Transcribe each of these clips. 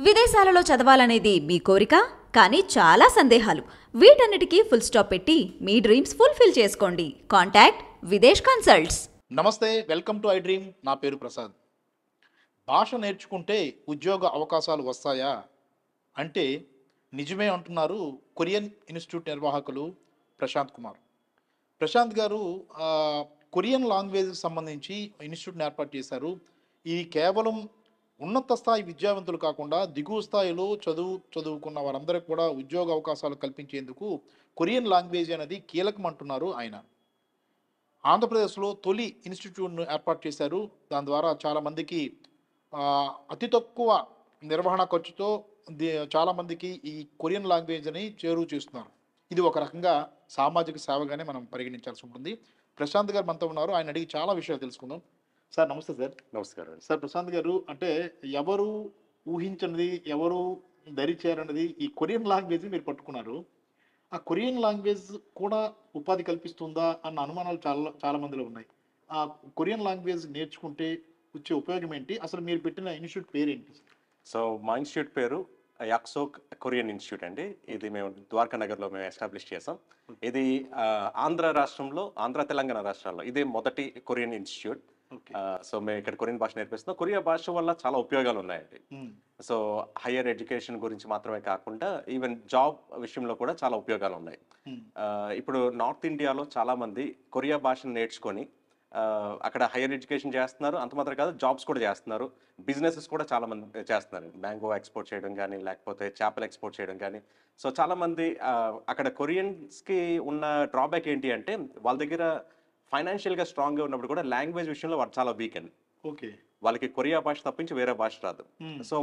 విదేశాలలో చదవాలనేది మీ కోరిక, కానీ చాలా సందేహాలు. వీటన్నిటికీ ఫుల్ స్టాప్ పెట్టి మీ డ్రీమ్స్ ఫుల్ఫిల్ చేసుకోండి. Contact Videsh consults. నమస్తే, వెల్కమ్ టు ఐ డ్రీమ్. నా పేరు ప్రసాద్. భాష నేర్చుకుంటే ఉద్యోగ అవకాశాలు వస్తాయా అంటే నిజమే అంటున్నారు కొరియన్ ఇన్స్టిట్యూట్ నిర్వాహకులు ప్రశాంత్ కుమార్. ప్రశాంత్ గారు కొరియన్ లాంగ్వేజ్కి సంబంధించి ఇన్స్టిట్యూట్ని ఏర్పాటు చేశారు. ఇది కేవలం ఉన్నత స్థాయి విద్యావంతులు కాకుండా దిగువ స్థాయిలో చదువుకున్న వారందరికీ కూడా ఉద్యోగ అవకాశాలు కల్పించేందుకు కొరియన్ లాంగ్వేజ్ అనేది కీలకం అంటున్నారు ఆయన. ఆంధ్రప్రదేశ్లో తొలి ఇన్స్టిట్యూట్ను ఏర్పాటు చేశారు. దాని ద్వారా చాలామందికి అతి తక్కువ నిర్వహణ ఖర్చుతో చాలామందికి ఈ కొరియన్ లాంగ్వేజ్ని చేరువ చేస్తున్నారు. ఇది ఒక రకంగా సామాజిక సేవగానే మనం పరిగణించాల్సి ఉంటుంది. ప్రశాంత్ గారు మనతో ఉన్నారు. ఆయన అడిగి చాలా విషయాలు తెలుసుకుందాం. సార్ నమస్తే. సార్ నమస్కారం. సార్ ప్రశాంత్ గారు, అంటే ఎవరు ఊహించినది, ఎవరు ధరిచారన్నది ఈ కొరియన్ లాంగ్వేజ్ మీరు పట్టుకున్నారు. ఆ కొరియన్ లాంగ్వేజ్ కూడా ఉపాధి కల్పిస్తుందా అన్న అనుమానాలు చాలా మందిలో ఉన్నాయి. ఆ కొరియన్ లాంగ్వేజ్ నేర్చుకుంటే వచ్చే ఉపయోగం ఏంటి? అసలు మీరు పెట్టిన ఇన్స్టిట్యూట్ పేరేంటి? సో మా ఇన్స్టిట్యూట్ పేరు యాక్సోక్ కొరియన్ ఇన్స్టిట్యూట్ అండి. ఇది మేము ద్వారకా నగర్లో మేము ఎస్టాబ్లిష్ చేసాం. ఇది ఆంధ్ర రాష్ట్రంలో, ఆంధ్ర తెలంగాణ రాష్ట్రాల్లో ఇదే మొదటి కొరియన్ ఇన్స్టిట్యూట్. సో మేము ఇక్కడ కొరియన్ భాష నేర్పిస్తున్నాం. కొరియా భాష వల్ల చాలా ఉపయోగాలు ఉన్నాయండి. సో హయ్యర్ ఎడ్యుకేషన్ గురించి మాత్రమే కాకుండా ఈవెన్ జాబ్ విషయంలో కూడా చాలా ఉపయోగాలు ఉన్నాయి. ఇప్పుడు నార్త్ ఇండియాలో చాలా మంది కొరియా భాషను నేర్చుకొని అక్కడ హయ్యర్ ఎడ్యుకేషన్ చేస్తున్నారు. అంత మాత్రం కాదు, జాబ్స్ కూడా చేస్తున్నారు. బిజినెసెస్ కూడా చాలా మంది చేస్తున్నారు. మ్యాంగో ఎక్స్పోర్ట్ చేయడం కానీ, లేకపోతే చేపలు ఎక్స్పోర్ట్ చేయడం కానీ. సో చాలా మంది అక్కడ కొరియన్స్కి ఉన్న డ్రాబ్యాక్ ఏంటి అంటే వాళ్ళ దగ్గర ఫైనాన్షియల్గా స్ట్రాంగ్గా ఉన్నప్పుడు కూడా లాంగ్వేజ్ విషయంలో వాళ్ళు చాలా వీక్ అండి. ఓకే, వాళ్ళకి కొరియా భాష తప్పించి వేరే భాష రాదు. సో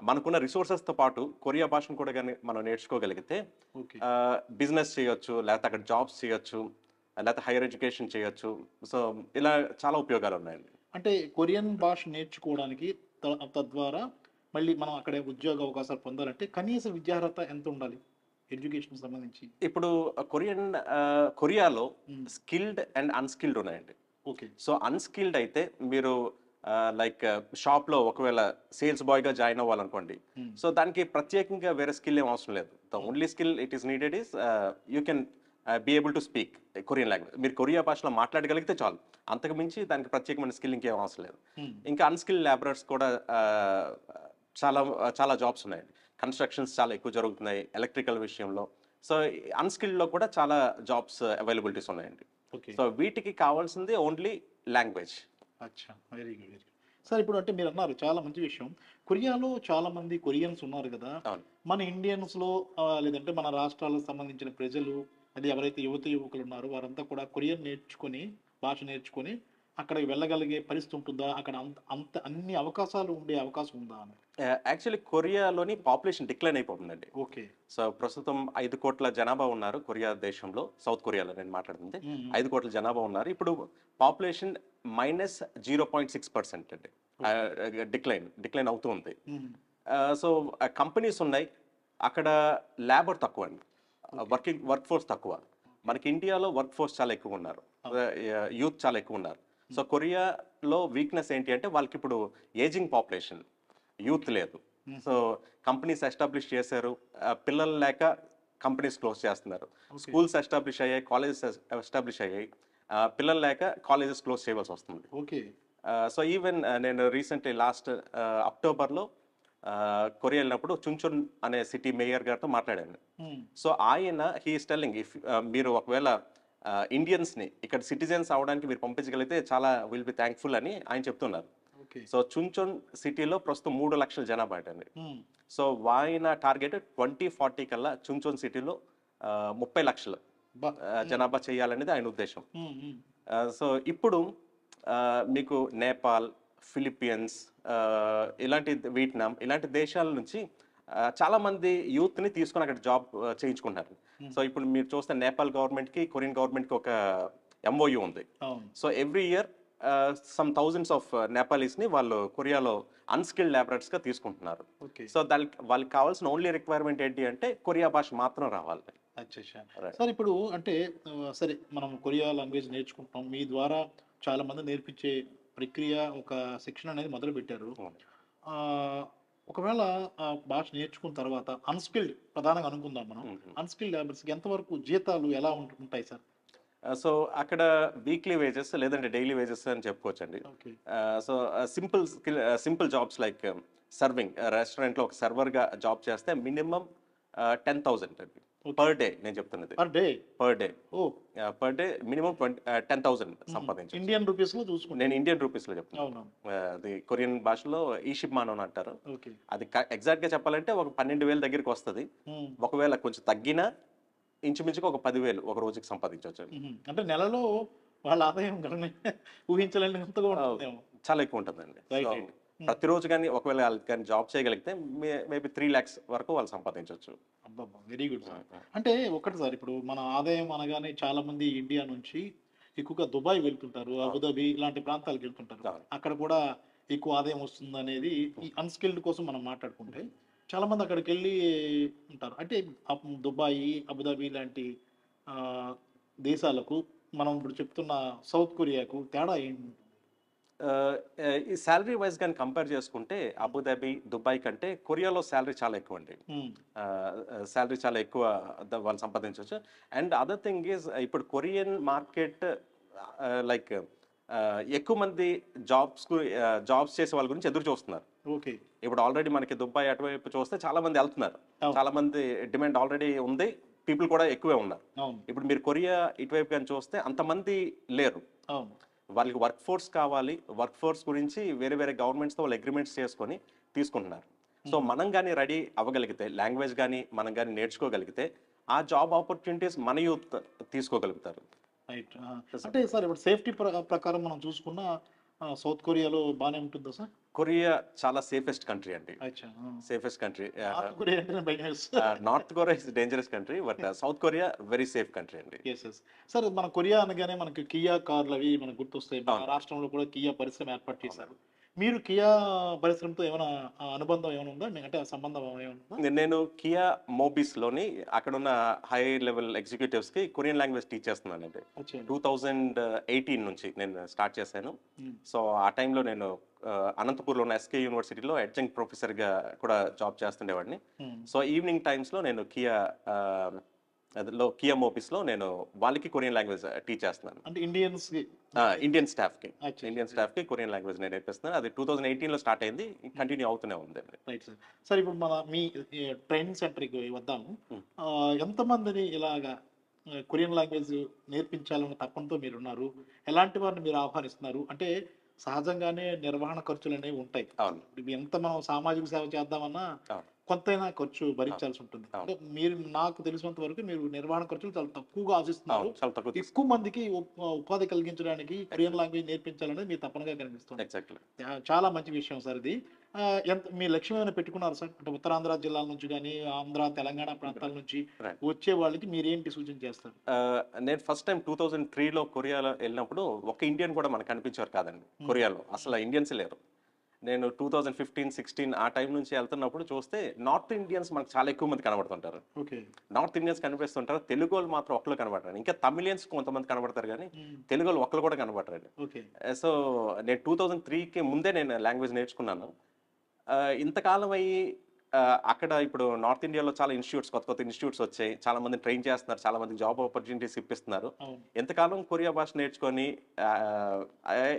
మనకున్న రిసోర్సెస్తో పాటు కొరియా భాషను కూడా కానీ మనం నేర్చుకోగలిగితే బిజినెస్ చేయొచ్చు, లేకపోతే అక్కడ జాబ్స్ చేయొచ్చు, లేకపోతే హైయర్ ఎడ్యుకేషన్ చేయొచ్చు. సో ఇలా చాలా ఉపయోగాలు ఉన్నాయండి. అంటే కొరియన్ భాష నేర్చుకోవడానికి తద్వారా మళ్ళీ మనం అక్కడ ఉద్యోగ అవకాశాలు పొందాలంటే కనీస విద్యార్హత ఎంత ఉండాలి ఎడ్యుకేషన్ సంబంధించి? ఇప్పుడు కొరియాలో స్కిల్డ్ అండ్ అన్స్కిల్డ్ ఉన్నాయండి. ఓకే. సో అన్స్కిల్డ్ అయితే మీరు లైక్ షాప్లో ఒకవేళ సేల్స్ బాయ్గా జాయిన్ అవ్వాలనుకోండి. సో దానికి ప్రత్యేకంగా వేరే స్కిల్ ఏం అవసరం లేదు. The only skill it is needed is you can be able to speak Korean language. మీరు కొరియా భాషలో మాట్లాడగలిగితే చాలు. అంతకు మించి దానికి ప్రత్యేకమైన స్కిల్ ఇంకేం అవసరం లేదు. ఇంకా అన్స్కిల్డ్ లేబరర్స్ కూడా చాలా చాలా జాబ్స్ ఉన్నాయండి. కన్స్ట్రక్షన్స్ చాలా ఎక్కువ జరుగుతున్నాయి ఎలక్ట్రికల్ విషయంలో. సో అన్స్కిల్డ్లో కూడా చాలా జాబ్స్ అవైలబిలిటీస్ ఉన్నాయండి. సో వీటికి కావాల్సింది ఓన్లీ లాంగ్వేజ్. అచ్చా, very good, very good. Sir ఇప్పుడు అంటే మీరు అన్నారు చాలా మంచి విషయం, కొరియాలో చాలా మంది కొరియన్స్ ఉన్నారు కదా. మన ఇండియన్స్లో లేదంటే మన రాష్ట్రాలకు సంబంధించిన ప్రజలు, అది ఎవరైతే యువకులు ఉన్నారో వారంతా కూడా కొరియన్ నేర్చుకొని, భాష నేర్చుకొని అక్కడికి వెళ్ళగలిగే పరిస్థితి ఉంటుందా? అక్కడ అన్ని అవకాశాలు ఉండే అవకాశం ఉందా అని? యాక్చువల్లీ కొరియాలోని పాపులేషన్ డిక్లైన్ అయిపోతుందండి. ఓకే. సో ప్రస్తుతం 5 కోట్ల జనాభా ఉన్నారు కొరియా దేశంలో. సౌత్ కొరియాలో నేను మాట్లాడుతుంది 5 కోట్ల జనాభా ఉన్నారు. ఇప్పుడు పాపులేషన్ -0.6% అండి. డిక్లైన్ అవుతూ ఉంది. సో కంపెనీస్ ఉన్నాయి, అక్కడ లేబర్ తక్కువ అండి, వర్క్ ఫోర్స్ తక్కువ. మనకి ఇండియాలో వర్క్ ఫోర్స్ చాలా ఎక్కువ ఉన్నారు, యూత్ చాలా ఎక్కువ ఉన్నారు. సో కొరియాలో వీక్నెస్ ఏంటి అంటే వాళ్ళకి ఇప్పుడు ఏజింగ్ పాపులేషన్, యూత్ లేదు. సో కంపెనీస్ ఎస్టాబ్లిష్ చేశారు, పిల్లలు లేక కంపెనీస్ క్లోజ్ చేస్తున్నారు. స్కూల్స్ ఎస్టాబ్లిష్ అయ్యాయి, కాలేజెస్ ఎస్టాబ్లిష్ అయ్యాయి, పిల్లలు లేక కాలేజెస్ క్లోజ్ చేయవలసి వస్తుంది. ఓకే. సో ఈవెన్ నేను రీసెంట్లీ లాస్ట్ అక్టోబర్లో కొరియా వెళ్ళినప్పుడు చుంచున్ అనే సిటీ మేయర్ గారితో మాట్లాడాను. సో ఆయన హీఈస్ టెల్లింగ్, ఇఫ్ మీరు ఒకవేళ ఇండియన్స్ని ఇక్కడ సిటిజన్స్ అవడానికి మీరు పంపించగలిగితే చాలా విల్ బి థ్యాంక్ఫుల్ అని ఆయన చెప్తున్నారు. సో చుంచున్ సిటీలో ప్రస్తుతం 3 లక్షల జనాభా అండి. సో ఆయన టార్గెట్ 2040 కల్లా చుంచున్ సిటీలో 30 లక్షలు జనాభా చేయాలనేది ఆయన ఉద్దేశం. సో ఇప్పుడు మీకు నేపాల్, ఫిలిప్పీన్స్, ఇలాంటి వియట్నాం ఇలాంటి దేశాల నుంచి చాలా మంది యూత్ని తీసుకొని అక్కడ జాబ్ చేయించుకుంటారు. సో ఇప్పుడు మీరు చూస్తే నేపాల్ గవర్నమెంట్కి కొరియన్ గవర్నమెంట్కి ఒక MOU ఉంది. So every year some thousands of నేపాలీస్ని వాళ్ళు కొరియాలో అన్స్కిల్డ్ లేబరర్స్గా తీసుకుంటున్నారు. సో వాళ్ళకి కావాల్సిన ఓన్లీ రిక్వైర్మెంట్ ఏంటి అంటే కొరియా భాష మాత్రం రావాలి. సార్ ఇప్పుడు అంటే సరే మనం కొరియా లాంగ్వేజ్ నేర్చుకుంటాం, మీ ద్వారా చాలా మంది నేర్పించే ప్రక్రియ, ఒక శిక్షణ అనేది మొదలు పెట్టారు. ఒకవేళ ఆ భాష నేర్చుకున్న తర్వాత అన్‌స్కిల్డ్ ప్రధానంగా అనుకుందాం మనం. అన్‌స్కిల్డ్ లేబర్స్‌కి ఎంతవరకు జీతాలు ఎలా ఉంటాయి సార్? సో అక్కడ వీక్లీ వేజెస్ లేదంటే డైలీ వేజెస్ అని చెప్పుకోవచ్చండి. Okay. So simple jobs like serving రెస్టారెంట్‌లో ఒక సర్వర్‌గా జాబ్ చేస్తే మినిమమ్ 10,000 అండి. ఓకే. పర్ డే నేను చెప్తున్నది. Per day. Per day. Oh! Per day minimum 10,000 సంపాదించొచ్చు. ఇండియన్ రూపీస్‌లో చూసుకుంటే. నేను ఇండియన్ రూపీస్‌లో చెప్తున్నాను. అవునవును. అది కొరియన్ భాషలో ఈషిప్మాన్ అని అంటారు. ఓకే. అది ఎగ్జాక్ట్‌గా చెప్పాలంటే ఒక 12,000 దగ్గరికి వస్తది. హ్మ్. ఒకవేళ కొంచెం తగ్గినా ఇంచుమించుగా ఒక 10,000 ఒక రోజుకి సంపాదించొచ్చండి. అంటే నెలలో వాళ్ళ ఆదాయం ఊహించలేనంతగా ఉంటుందేమో. చాలా ఎక్కువ ఉంటుందండి. రైట్. So right. ప్రతిరోజు గాని ఒకవేళ ఆళ్ళు గాని జాబ్ చేయగలిగితే మేబీ 3 లాక్స్ వరకు వాళ్ళు సంపాదించొచ్చు. అబ్బబ్బా! Very good sir. అంటే ఒకటి సార్, ఇప్పుడు మన ఆదాయం అనగానే చాలా మంది ఇండియా నుంచి ఎక్కువగా దుబాయ్ వెళ్తుంటారు. అబుదాబి ఇలాంటి ప్రాంతాలకు వెళ్తుంటారు. అవును. అక్కడ కూడా ఎక్కువ ఆదాయం వస్తుందనేది ఈ అన్‌స్కిల్డ్ కోసం మనం మాట్లాడుకుంటే చాలా మంది అక్కడికెళ్ళి ఉంటారు. అంటే దుబాయి, అబుదాబి లాంటి ఆహ్, దేశాలకు మనం ఇప్పుడు చెప్తున్న సౌత్ కొరియాకు తేడా ఏంటి? ఆహ్, ఈ సాలరీ వైస్ గాని కంపేర్ చేసుకుంటే అబుదాబి, దుబాయ్ కంటే కొరియాలో సాలరీ చాలా ఎక్కువండి. హ్మ్. సాలరీ చాలా ఎక్కువ వాళ్ళు సంపాదించొచ్చు. అండ్ అదర్ థింగ్ ఈజ్ ఇప్పుడు కొరియన్ మార్కెట్ లైక్ ఎక్కువ మంది జాబ్స్ చేసే వాళ్ళ గురించి ఎదురు చూస్తున్నారు. ఓకే. ఇప్పుడు ఆల్రెడీ మనకి దుబాయ్ అటువైపు చూస్తే చాలా మంది వెళ్తున్నారు. అవును. చాలా మంది డిమాండ్ ఆల్రెడీ ఉంది. పీపుల్ కూడా ఎక్కువే ఉన్నారు. అవును. ఇప్పుడు మీరు కొరియా ఇటువైపు గాని చూస్తే అంతమంది లేరు. అవును. వాళ్ళకి వర్క్ ఫోర్స్ కావాలి. వర్క్ ఫోర్స్ గురించి వేరే వేరే గవర్నమెంట్స్‌తో వాళ్ళు అగ్రీమెంట్స్ చేసుకొని తీసుకుంటున్నారు. సో మనం గాని రెడీ అవ్వగలిగితే, లాంగ్వేజ్ గాని మనం గాని నేర్చుకోగలిగితే, ఆ జాబ్ ఆపర్చునిటీస్ మన యూత్ తీసుకోగలుగుతారు. రైట్. అంటే సార్ ఇప్పుడు సేఫ్టీ ప్రకారం మనం చూసుకున్న సౌత్ కొరియాలో బానే ఉంటుందా సార్? కొరియా చాలా సేఫెస్ట్ కంట్రీ అండి. అచ్చా! Safest country. నార్త్ కొరియా అంటేనే భయమేస్తుంది. North Korea is dangerous country. But south Korea very safe country అండి. యెస్. యెస్. సార్ మన కొరియా అనగానే మనకి కియా కార్లవి మనకు గుర్తొస్తాయి. మన అవును. రాష్ట్రంలో కూడా కియా పరిశ్రమ ఏర్పాటు చేశారు. మీరు కియా పరిశ్రమతో ఏమైనా అనుబంధం ఏమైనా ఉందా? అంటే ఆ సంబంధం ఏమైనా ఉందా? నేను కియా మోబిస్‌లోని అక్కడున్న హై లెవెల్ ఎగ్జిక్యూటివ్స్‌కి కొరియన్ లాంగ్వేజ్ టీచ్ చేస్తున్నానండి. అచ్చా! 2018 నుంచి నేను స్టార్ట్ చేశాను. హ్మ్. సో ఆ టైంలో నేను అనంతపూర్‌లో ఉన్న ఎస్‌కే యూనివర్సిటీలో అడ్జంక్ట్ ప్రొఫెసర్‌గా కూడా జాబ్ చేస్తుండేవాడిని. హ్మ్. సో ఈవినింగ్ టైమ్స్‌లో నేను కియా మోబిస్‌లో నేను వాళ్ళకి కొరియన్ లాంగ్వేజ్ టీచ్ చేస్తున్నాను. అంటే ఇండియన్స్‌కి. ఇండియన్ స్టాఫ్‌కి. అచ్చా! ఇండియన్ స్టాఫ్‌కి కొరియన్ లాంగ్వేజ్ నేను నేర్పిస్తున్నాను. అది 2018లో స్టార్ట్ అయింది. కంటిన్యూ అవుతూనే ఉంది. Right sir. సార్ ఇప్పుడు మన మీ ట్రైనింగ్ సెంటర్‌కి వద్దాము. ఎంతమందిని ఇలాగా కొరియన్ లాంగ్వేజ్ నేర్పించాలన్న తపనతో మీరున్నారు? ఎలాంటి వారిని మీరు ఆహ్వానిస్తున్నారు? అంటే సహజంగానే నిర్వహణ ఖర్చులనేవి ఉంటాయి. అవును. ఇప్పుడు ఎంత మనం సామాజిక సేవ చేద్దామన్నా అవును. కొంతైనా ఖర్చు భరించాల్సి ఉంటుంది. అవును. అంటే మీరు నాకు తెలిసినంత వరకు మీరు నిర్వహణ ఖర్చులు చాలా తక్కువగా ఆశిస్తున్నారు. అవును. చాలా తక్కువ ఎక్కువ మందికి ఉపాధి కలిగించడానికి కొరియన్ లాంగ్వేజ్ నేర్పించాలనేది మీ తపనగా కనిపిస్తుంది. ఎగ్జాక్ట్‌లీ. చాలా మంచి విషయం సార్ ఇది. మీ లక్ష్యం ఏమైనా పెట్టుకున్నారా సార్? అంటే ఉత్తరాంధ్ర జిల్లాల నుంచి గాని, ఆంధ్ర, తెలంగాణ ప్రాంతాల నుంచి రైట్. వచ్చే వాళ్ళకి మీరేంటి సూచన చేస్తారు? నేను ఫస్ట్ టైం 2003లో కొరియాలో ఎళ్ళినప్పుడు ఒక్క ఇండియన్ కూడా మనకు కనిపించేవారు కాదండి కొరియాలో. అసలు ఇండియన్సే లేరు. నేను 2015, 16 ఆ టైం నుంచి ఎళ్తున్నప్పుడు చూస్తే నార్త్ ఇండియన్స్ మనకు చాలా ఎక్కువ మంది కనబడుతుంటారు. ఓకే. నార్త్ ఇండియన్స్ కనిపిస్తుంటారు. తెలుగోళ్ళు మాత్రం ఒక్కళ్ళు కనబడరండి. ఇంకా తమిళియన్స్ కొంతమంది కనబడతారు గానీ, హ్మ్. తెలుగోళ్ళు ఒక్కళ్ళు కూడా కనబడరండి. ఓకే. సో నేను 2003కి ముందే నేను లాంగ్వేజ్ నేర్చుకున్నాను. ఇంతకాలం అయ్యి అక్కడ ఇప్పుడు నార్త్ ఇండియాలో చాలా ఇన్‌స్టిట్యూట్స్ కొత్త కొత్త ఇన్‌స్టిట్యూట్స్ వచ్చాయి. చాలా మందిని ట్రైన్ చేస్తున్నారు. చాలా మందికి జాబ్ ఆపర్చునిటీస్ ఇప్పిస్తున్నారు. అవును. ఎంతకాలం కొరియా భాష నేర్చుకొని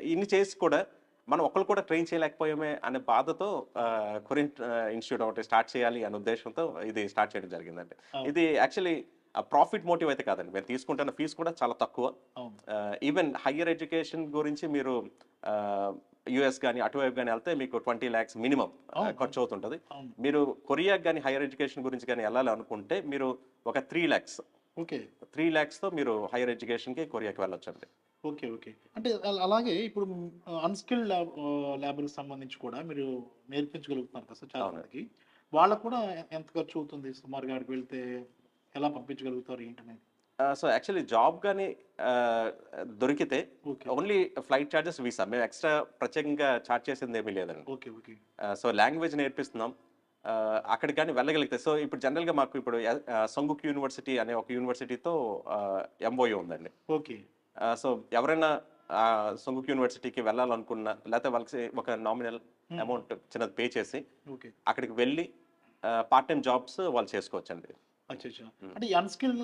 ఇన్ని చేసి కూడా మనం ఒక్కళ్ళు కూడా ట్రైన్ చేయలేకపోయామే అనే బాధతో కొరియన్ ఇన్‌స్టిట్యూట్ ఒకటి స్టార్ట్ చేయాలి అనే ఉద్దేశంతో ఇది స్టార్ట్ చేయడం జరిగిందండి. అవును. ఇది యాక్చువల్లీ ప్రాఫిట్ మోటివ్ అయితే కాదండి. మేము తీసుకుంటున్న ఫీజు కూడా చాలా తక్కువ. అవును. ఈవెన్ హైయర్ ఎడ్యుకేషన్ గురించి మీరు యూఎస్ గాని అటువైపు గాని వెళ్తే మీకు 20 లాక్స్ మినిమం అవును. ఖర్చు అవుతుంటది. అవును. మీరు కొరియాకి గాని హైయర్ ఎడ్యుకేషన్ గురించి గాని వెళ్ళాలి అనుకుంటే మీరు ఒక 3 లాక్స్ ఓకే. 3 లాక్స్‌తో మీరు హైయర్ ఎడ్యుకేషన్‌కి కొరియాకి వెళ్ళొచ్చండి. ఓకే. ఓకే. అంటే అలాగే ఇప్పుడు అన్‌స్కిల్డ్ లేబర్‌కి సంబంధించి కూడా మీరు నేర్పించగలుగుతున్నారు కదా సార్ చాలా అవునండి. మందికి. వాళ్ళకి కూడా ఎంత ఖర్చు అవుతుంది సుమారుగా అక్కడికి వెళ్తే? ఎలా పంపించగలుగుతారు ఏంటనేది? సో యాక్చువల్లీ జాబ్ గాని దొరికితే okay. Only flight charges, visa మేము ఎక్స్‌ట్రా ప్రత్యేకంగా చార్జ్ చేసింది ఏమీ లేదండి. ఓకే. ఓకే. సో లాంగ్వేజ్ నేర్పిస్తున్నాం. అక్కడికి గాని వెళ్ళగలిగితే సో ఇప్పుడు జనరల్‌గా మాకు ఇప్పుడు సంగుక్ యూనివర్సిటీ అనే ఒక యూనివర్సిటీతో ఎంఓయూ ఉందండి. ఓకే. సో ఎవరైనా సంగుక్ యూనివర్సిటీకి వెళ్ళాలనుకున్నా లేకపోతే వాళ్ళకి ఒక నామినల్ అమౌంట్ చిన్నది పే చేసి ఓకే. అక్కడికి వెళ్ళి పార్ట్ టైం జాబ్స్ వాళ్ళు చేసుకోవచ్చండి. అచ్చచ్చా! అంటే ఈ అన్‌స్కిల్డ్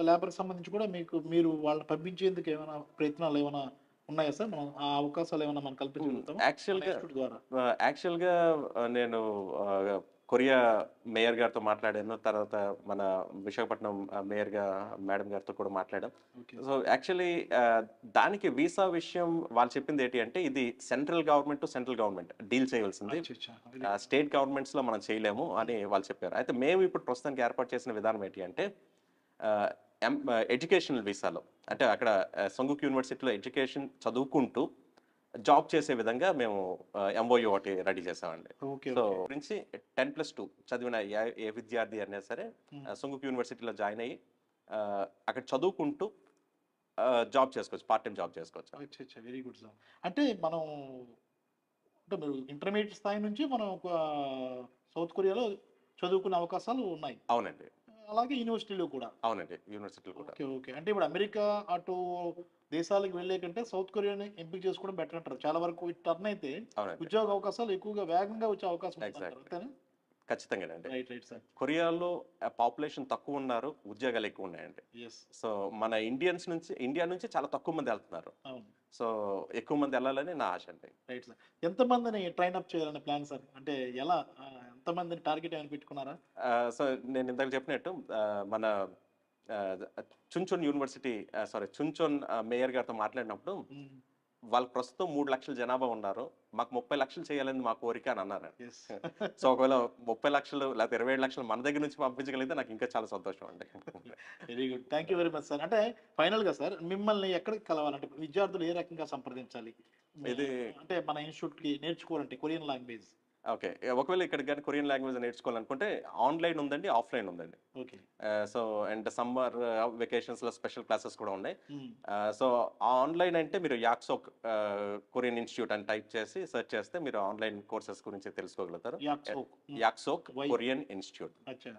లేబర్‌కి సంబంధించి కూడా మీరు వాళ్ళని పంపించేందుకు ఏమైనా ప్రయత్నాలు ఏమైనా ఉన్నాయా సార్? మనం ఆ అవకాశాలు ఏమైనా మనం కల్పించగలుగుతామా? మన యాక్చువల్గా ఇన్‌స్టిట్యూట్ ద్వారా? యాక్చువల్గా నేను కొరియా మేయర్ గారితో మాట్లాడాను. తర్వాత మన విశాఖపట్నం మేయర్గా మేడం గారితో కూడా మాట్లాడాం. ఓకే. సో యాక్చువల్లీ దానికి వీసా విషయం వాళ్ళు చెప్పింది ఏంటి అంటే, ఇది central government to central government deal చేయవలసింది, అచ్చచ్చా! స్టేట్ గవర్నమెంట్స్లో మనం చేయలేము అని వాళ్ళు చెప్పారు. అయితే మేము ఇప్పుడు ప్రస్తుతానికి ఏర్పాటు చేసిన విధానం ఏంటి అంటే, ఎడ్యుకేషనల్ వీసాలో అంటే అక్కడ సంగుక్ యూనివర్సిటీలో ఎడ్యుకేషన్ చదువుకుంటూ జాబ్ చేసే విధంగా మేము ఎంఓయూ ఒకటి రెడీ చేసామండి. ఓకే. So okay. గురించి 10+2 చదివిన ఏ విద్యార్థి అయినా సరే సంగుక్ యూనివర్సిటీలో జాయిన్ అయ్యి అక్కడ చదువుకుంటూ జాబ్ చేసుకోవచ్చు, పార్ట్ టైం జాబ్ చేసుకోవచ్చు. అచ్చచ్చా! Very good sir. అంటే మనం అంటే మీరు ఇంటర్మీడియేట్ స్థాయి నుంచి మనం ఒక సౌత్ కొరియాలో చదువుకునే అవకాశాలు ఉన్నాయి. అవునండి, అలాగే యూనివర్సిటీలో కూడా. అవునండి, యూనివర్సిటీలు కూడా. ఓకే. ఓకే. అంటే ఇప్పుడు అమెరికా అటు దేశాలకు వెళ్ళే కంటే సౌత్ కొరియాని ఎంపిక చేసుకోవడం బెటర్ అంటారు. చాలా వరకు టర్న్ అయితే అవునండి, ఉద్యోగ అవకాశాలు ఎక్కువగా వేగంగా వచ్చే అవకాశం ఉందంటారు. ఎగ్జాక్ట్లీ, అంతేనా? ఖచ్చితంగానండి. Right sir. కొరియాలో పాపులేషన్ తక్కువ ఉన్నారు, ఉద్యోగాలు ఎక్కువ ఉన్నాయండి. యెస్. సో మన ఇండియా నుంచి చాలా తక్కువ మంది వెళ్తున్నారు. అవును. సో ఎక్కువ మంది వెళ్ళాలని నా ఆశ అండి. Right sir. ఎంతమందిని ట్రైన్ అప్ చేయాలనే ప్లాన్ సార్? అంటే ఎలా ఎంతమందిని టార్గెట్ ఏమైనా పెట్టుకున్నారా? సో నేను ఇందాక చెప్పినట్టు మన చుంచోన్ యూనివర్సిటీ చుంచోన్ మేయర్ గారితో మాట్లాడినప్పుడు హ్మ్. వాళ్ళు ప్రస్తుతం 3 లక్షల జనాభా ఉన్నారు, మాకు 30 లక్షలు చేయాలని మా కోరిక అని అన్నారు. యెస్. సో ఒకవేళ 30 లక్షలు లేకపోతే 27 లక్షలు మన దగ్గర నుంచి పంపించగలిగితే నాకు ఇంకా చాలా సంతోషం అండి. Very good. Thank you very much sir. అంటే ఫైనల్‌గా సార్ మిమ్మల్ని ఎక్కడికి కలవాలంటే విద్యార్థులు ఏ రకంగా సంప్రదించాలి? ఇది అంటే మన ఇన్‌స్టిట్యూట్‌కి నేర్చుకోవాలంటే కొరియన్ లాంగ్వేజ్. ఓకే. ఒకవేళ ఇక్కడ కానీ కొరియన్ లాంగ్వేజ్ నేర్చుకోవాలనుకుంటే ఆన్లైన్ ఉందండి, ఆఫ్లైన్ ఉందండి. ఓకే. సో అండ్ సమ్మర్ వెకేషన్స్లో స్పెషల్ క్లాసెస్ కూడా ఉన్నాయి. హ్మ్. సో ఆన్లైన్ అంటే మీరు యాక్సోక్ కొరియన్ ఇన్స్టిట్యూట్ అని టైప్ చేసి సెర్చ్ చేస్తే మీరు ఆన్లైన్ కోర్సెస్ గురించి తెలుసుకోగలుగుతారు. Yaksok. Yaksok Y? Korean institute, అచ్చా!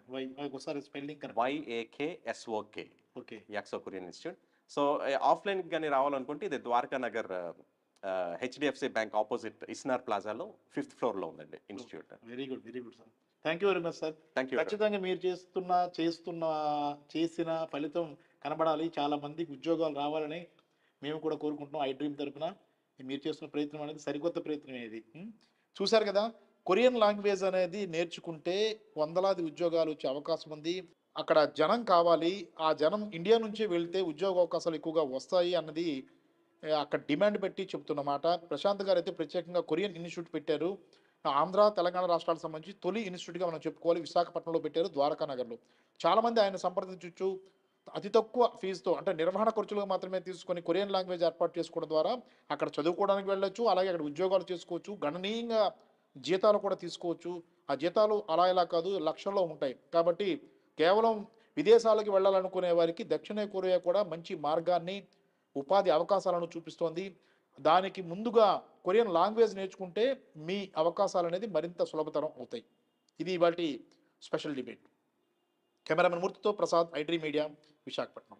ఒకసారి spelling correct. YAKSOK, okay. Yaksok Korean institute. So offline కానీ రావాలనుకుంటే ఇది Dwaraka Nagar HDFC bank opposite Isnar ప్లాజాలో 5th ఫ్లోర్లో ఉందండి institute. Very good. Very good sir. Thank you very much sir. Thank you. ఖచ్చితంగా మీరు చేసిన ఫలితం కనబడాలి. చాలా మందికి ఉద్యోగాలు రావాలని మేము కూడా కోరుకుంటున్నాం ఐ డ్రీమ్ తరపున. మీరు చేస్తున్న ప్రయత్నం అనేది సరికొత్త ప్రయత్నమే ఇది. చూశారు కదా, కొరియన్ లాంగ్వేజ్ అనేది నేర్చుకుంటే వందలాది ఉద్యోగాలు వచ్చే అవకాశం ఉంది. అక్కడ జనం కావాలి, ఆ జనం ఇండియా నుంచే వెళ్తే ఉద్యోగ అవకాశాలు ఎక్కువగా వస్తాయి అన్నది అక్కడ డిమాండ్ పెట్టి చెప్తున్నమాట. ప్రశాంత్ గారు అయితే ప్రత్యేకంగా కొరియన్ ఇన్స్టిట్యూట్ పెట్టారు. ఆంధ్ర, తెలంగాణ రాష్ట్రాలకు సంబంధించి తొలి ఇన్స్టిట్యూట్గా మనం చెప్పుకోవాలి. విశాఖపట్నంలో పెట్టారు, ద్వారకా నగర్లో. చాలామంది ఆయన సంప్రదించవచ్చు. అతి తక్కువ ఫీజుతో అంటే నిర్వహణ ఖర్చులుగా మాత్రమే తీసుకొని కొరియన్ లాంగ్వేజ్ ఏర్పాటు చేసుకోవడం ద్వారా అక్కడ చదువుకోవడానికి వెళ్ళొచ్చు, అలాగే అక్కడ ఉద్యోగాలు చేసుకోవచ్చు, గణనీయంగా జీతాలు కూడా తీసుకోవచ్చు. ఆ జీతాలు అలా ఇలా కాదు, లక్షల్లో ఉంటాయి. కాబట్టి కేవలం విదేశాలకు వెళ్ళాలనుకునే వారికి దక్షిణ కొరియా కూడా మంచి మార్గాన్ని, ఉపాధి అవకాశాలను చూపిస్తోంది. దానికి ముందుగా కొరియన్ లాంగ్వేజ్ నేర్చుకుంటే మీ అవకాశాలు అనేది మరింత సులభతరం అవుతాయి. ఇది ఇవాల్టి స్పెషల్ డిబేట్. కెమెరామెన్ మూర్తితో Prasad, I dream media, Visakhapatnam.